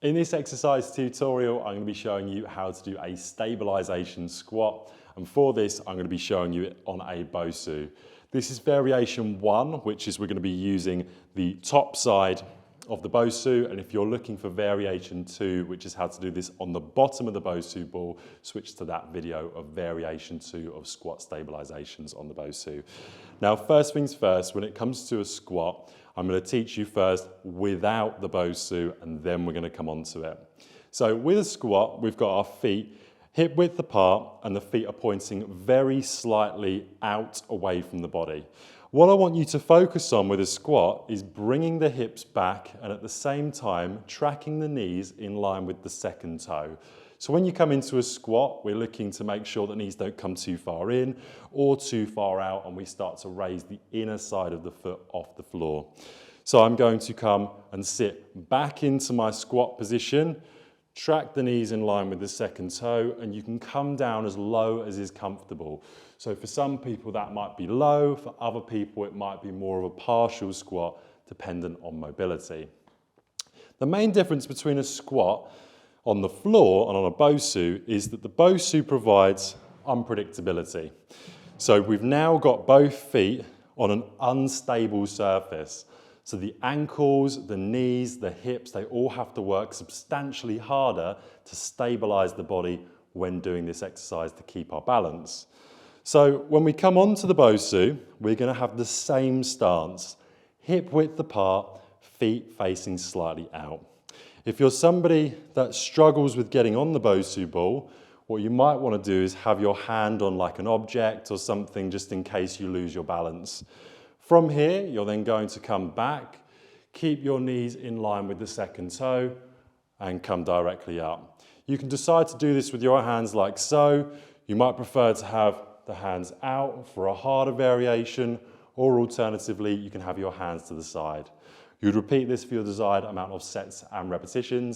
In this exercise tutorial, I'm going to be showing you how to do a stabilization squat. And for this, I'm going to be showing you it on a Bosu. This is variation 1, which is we're going to be using the top side of the Bosu. And if you're looking for variation 2, which is how to do this on the bottom of the Bosu ball, switch to that video of variation 2 of squat stabilizations on the Bosu. Now, first things first, when it comes to a squat, I'm going to teach you first without the Bosu, and then we're going to come on to it. So with a squat, we've got our feet hip width apart, and the feet are pointing very slightly out away from the body. What I want you to focus on with a squat is bringing the hips back and at the same time tracking the knees in line with the second toe. So when you come into a squat, we're looking to make sure that knees don't come too far in or too far out, and we start to raise the inner side of the foot off the floor. So I'm going to come and sit back into my squat position, track the knees in line with the second toe, and you can come down as low as is comfortable. So for some people that might be low, for other people it might be more of a partial squat dependent on mobility. The main difference between a squat on the floor and on a Bosu is that the Bosu provides unpredictability. So we've now got both feet on an unstable surface. So the ankles, the knees, the hips, they all have to work substantially harder to stabilize the body when doing this exercise to keep our balance. So when we come onto the Bosu, we're going to have the same stance, hip width apart, feet facing slightly out. If you're somebody that struggles with getting on the Bosu ball, what you might want to do is have your hand on like an object or something just in case you lose your balance. From here, you're then going to come back, keep your knees in line with the second toe, and come directly up. You can decide to do this with your hands like so. You might prefer to have the hands out for a harder variation, or alternatively, you can have your hands to the side. You'd repeat this for your desired amount of sets and repetitions.